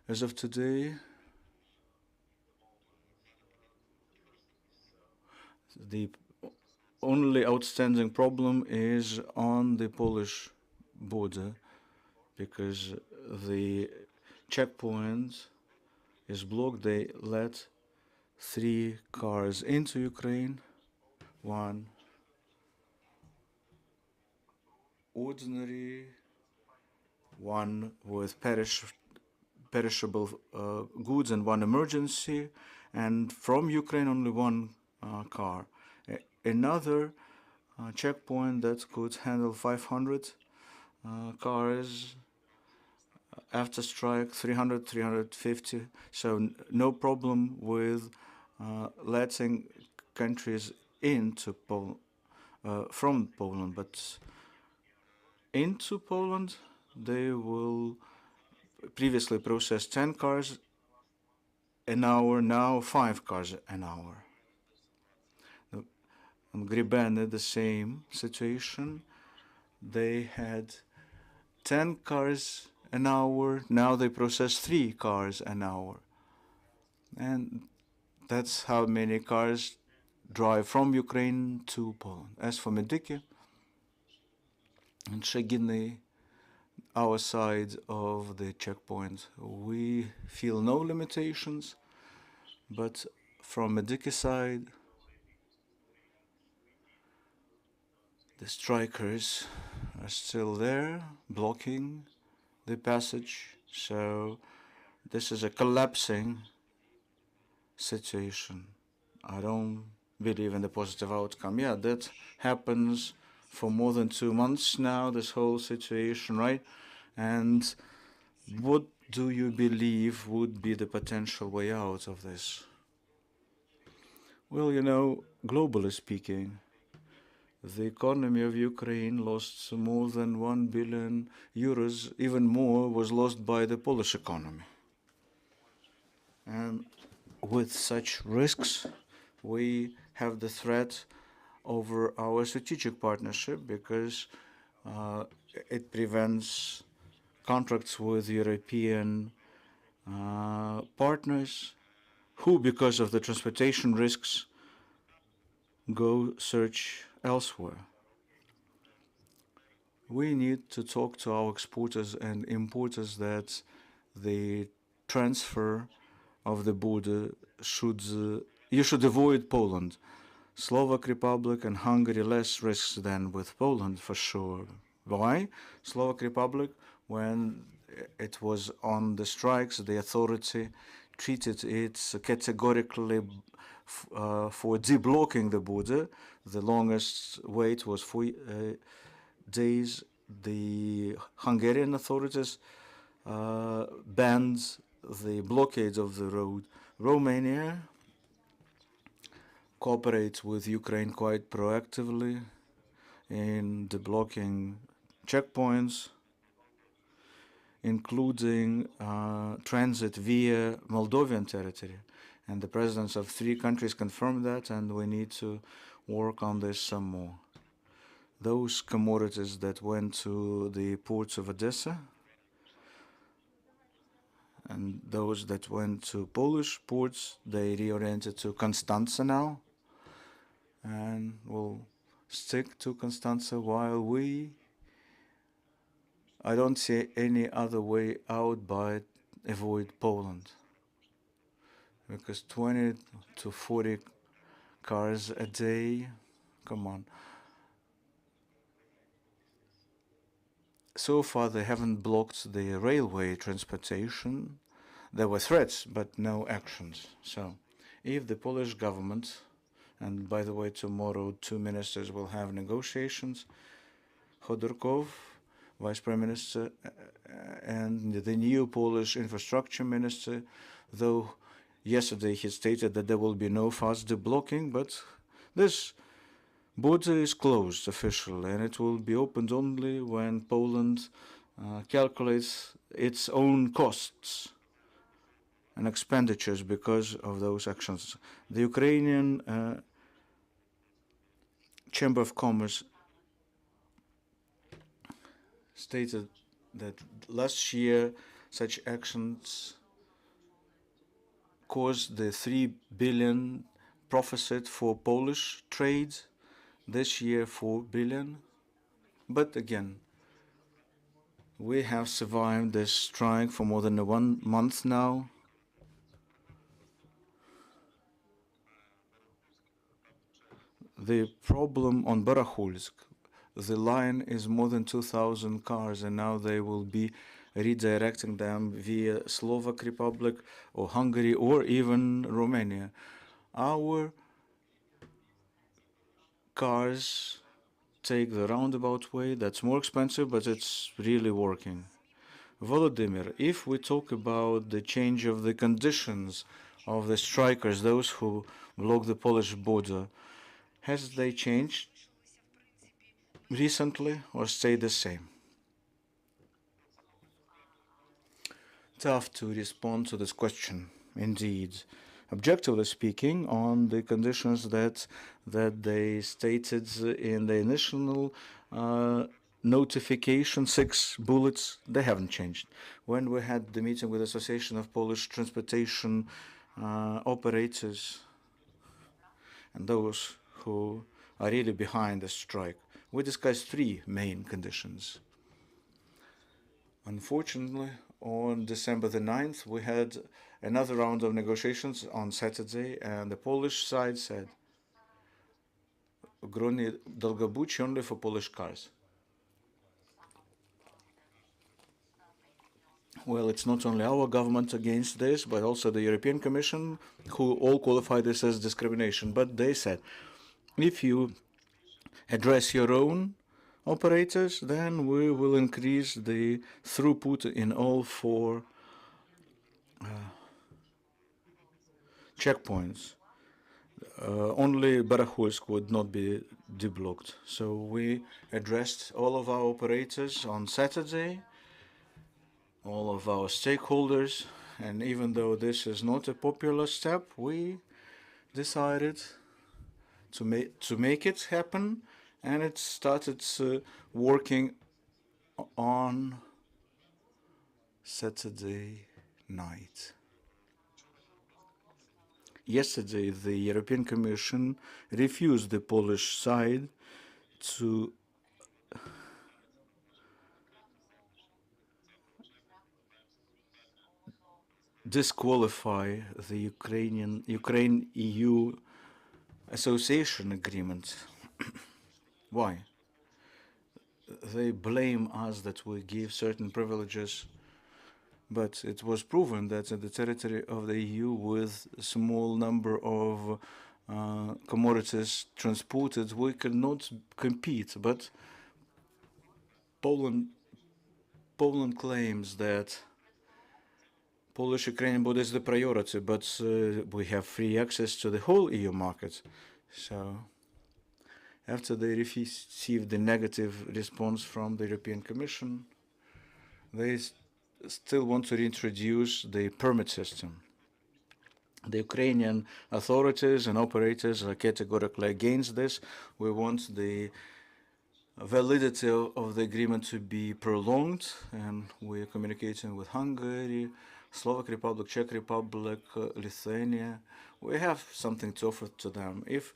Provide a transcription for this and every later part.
As of today, the only outstanding problem is on the Polish border because the checkpoint is blocked. They let 3 cars into Ukraine, one ordinary, one with perishable goods, and one emergency, and from Ukraine only one car. Another checkpoint that could handle 500 cars after strike, 300, 350. So no problem with letting countries into from Poland, but into Poland they will previously process 10 cars an hour, now 5 cars an hour. On Gribene, the same situation. They had 10 cars an hour, now they process 3 cars an hour. And that's how many cars drive from Ukraine to Poland. As for Medyki and Sheginy, our side of the checkpoint, we feel no limitations, but from Medyki side, the strikers are still there, blocking the passage. So this is a collapsing situation. I don't believe in the positive outcome. Yeah, that happens for more than 2 months now, this whole situation, right? And what do you believe would be the potential way out of this? Well, globally speaking, the economy of Ukraine lost more than 1 billion euros. Even more was lost by the Polish economy. And with such risks, we have the threat over our strategic partnership because it prevents contracts with European partners who, because of the transportation risks, go search elsewhere. We need to talk to our exporters and importers that the transfer of the border you should avoid Poland. Slovak Republic and Hungary less risks than with Poland for sure. Why? Slovak Republic, when it was on the strikes, the authority treated it categorically for deblocking the border. The longest wait was 4 days. The Hungarian authorities banned the blockades of the road. Romania cooperates with Ukraine quite proactively in deblocking checkpoints, including transit via Moldovan territory. And the presidents of 3 countries confirmed that, and we need to work on this some more. Those commodities that went to the ports of Odessa and those that went to Polish ports, they reoriented to Constanța now, and will stick to Constanța while I don't see any other way out but avoid Poland, because 20 to 40 cars a day, come on. So far, they haven't blocked the railway transportation. There were threats, but no actions. So, if the Polish government, and by the way, tomorrow 2 ministers will have negotiations, Khodorkov, Vice Prime Minister, and the new Polish infrastructure minister, though yesterday he stated that there will be no fast deblocking, but this border is closed officially, and it will be opened only when Poland calculates its own costs and expenditures because of those actions. The Ukrainian Chamber of Commerce stated that last year such actions caused the 3 billion profit for Polish trade, this year 4 billion. But again, we have survived this strike for more than 1 month now. The problem on Barahulsk, the line is more than 2,000 cars, and now they will be redirecting them via Slovak Republic or Hungary or even Romania. Our cars take the roundabout way. That's more expensive, but it's really working. Volodymyr, if we talk about the change of the conditions of the strikers, those who block the Polish border, has they changed recently or stayed the same? Tough to respond to this question, indeed. Objectively speaking, on the conditions that they stated in the initial notification, 6 bullets, they haven't changed. When we had the meeting with the Association of Polish Transportation Operators and those who are really behind the strike, we discussed 3 main conditions. Unfortunately, on December the 9th, we had another round of negotiations on Saturday, and the Polish side said, Groni Dolgobuchi only for Polish cars. Well, it's not only our government against this, but also the European Commission, who all qualify this as discrimination. But they said, if you address your own operators, then we will increase the throughput in all 4 checkpoints. Only Barahulsk would not be deblocked. So we addressed all of our operators on Saturday, all of our stakeholders, and even though this is not a popular step, we decided to make it happen, and it started working on Saturday night. Yesterday, the European Commission refused the Polish side to disqualify the Ukraine-EU association agreement. Why? They blame us that we give certain privileges, but it was proven that in the territory of the EU, with a small number of commodities transported, we cannot compete. But Poland claims that Polish-Ukrainian border is the priority, but we have free access to the whole EU market. So after they received the negative response from the European Commission, they still want to reintroduce the permit system. The Ukrainian authorities and operators are categorically against this. We want the validity of the agreement to be prolonged, and we are communicating with Hungary, Slovak Republic, Czech Republic, Lithuania. We have something to offer to them. If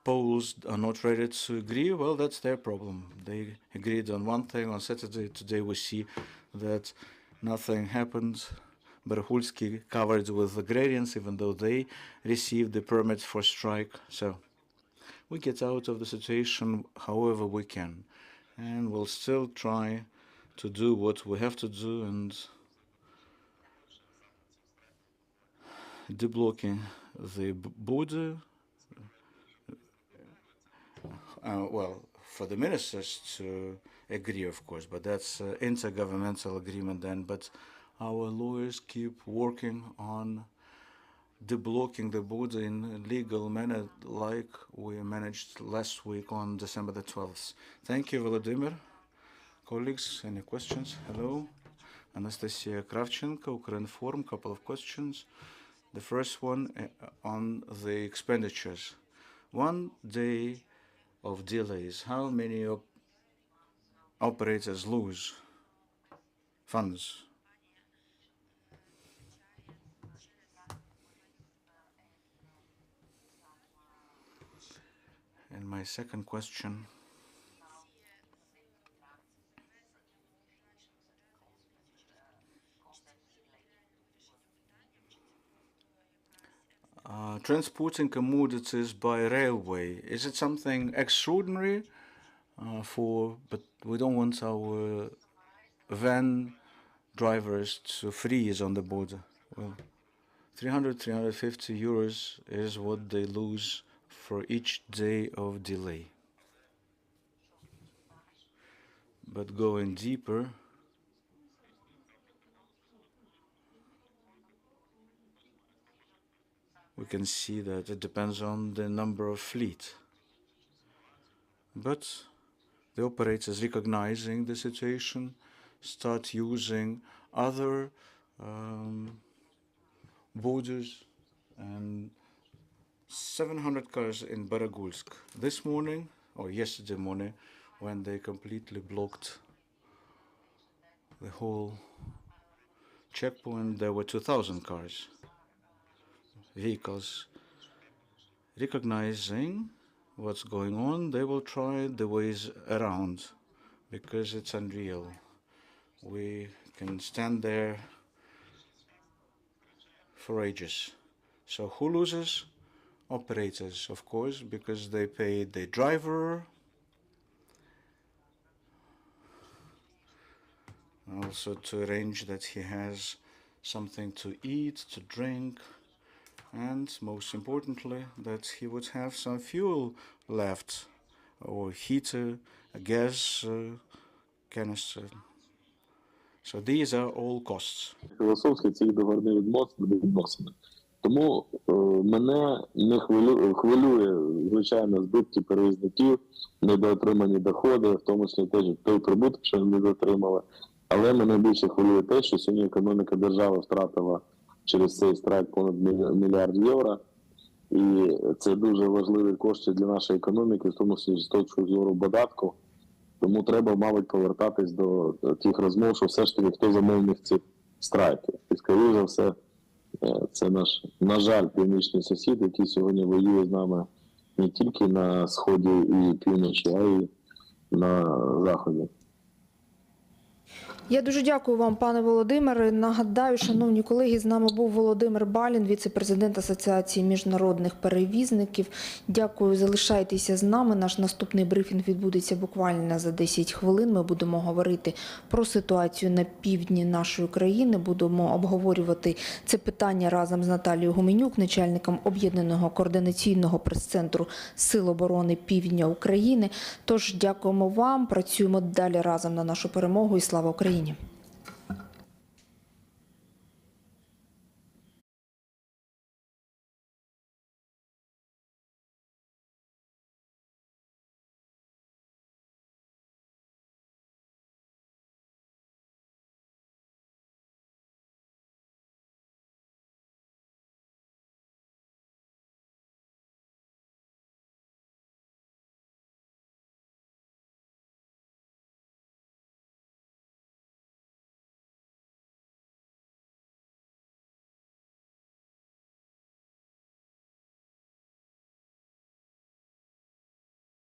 Poles are not ready to agree, well, that's their problem. They agreed on one thing on Saturday. Today we see that nothing happened. Berhulski covered with agrarians, even though they received the permit for strike. So we get out of the situation however we can, and we'll still try to do what we have to do, and deblocking the border. Well, for the ministers to agree, of course, but that's intergovernmental agreement then. But our lawyers keep working on deblocking the border in a legal manner, like we managed last week on December the 12th. Thank you, Volodymyr. Colleagues, any questions? Hello. Anastasia Kravchenko, Ukrinform, couple of questions. The first one on the expenditures. 1 day of delays, how many operators lose funds? my second question. Transporting commodities by railway, is it something extraordinary but we don't want our van drivers to freeze on the border? Well, 350 euros is what they lose for each day of delay. But going deeper, we can see that it depends on the number of fleet. But the operators, recognizing the situation, start using other borders, and 700 cars in Baragulsk this morning, or yesterday morning, when they completely blocked the whole checkpoint. There were 2,000 cars, vehicles. Recognizing what's going on, they will try the ways around, because it's unreal. We can stand there for ages. So who loses? Operators, of course, because they pay the driver, also to arrange that he has something to eat, to drink, and most importantly, that he would have some fuel left, or heater, a gas canister. So these are all costs. Філософські ці договірні відносини. Тому мене не хвилює, звичайно, збитки перевізників, недоотримані доходи, в тому числі теж той прибуток, що не дотримали. Але мене більше хвилює те, що сьогодні економіка держави втратила через цей страйк понад мільярд євро. І це дуже важливі кошти для нашої економіки, в тому числі з точки зору податку. Тому треба, мабуть, повертатись до тих розмов, що все ж таки хто замовник цих страйків. І, скоріше за все, це наш, на жаль, північний сусід, який сьогодні воює з нами не тільки на сході і півночі, а й на заході. Я дуже дякую вам, пане Володимире. Нагадаю, шановні колеги, з нами був Володимир Балін, віце-президент Асоціації міжнародних перевізників. Дякую, залишайтеся з нами. Наш наступний брифінг відбудеться буквально за 10 хвилин. Ми будемо говорити про ситуацію на півдні нашої країни. Будемо обговорювати це питання разом з Наталією Гуменюк, начальником Об'єднаного координаційного прес-центру Сил оборони Півдня України. Тож дякуємо вам, працюємо далі разом на нашу перемогу і слава Україні!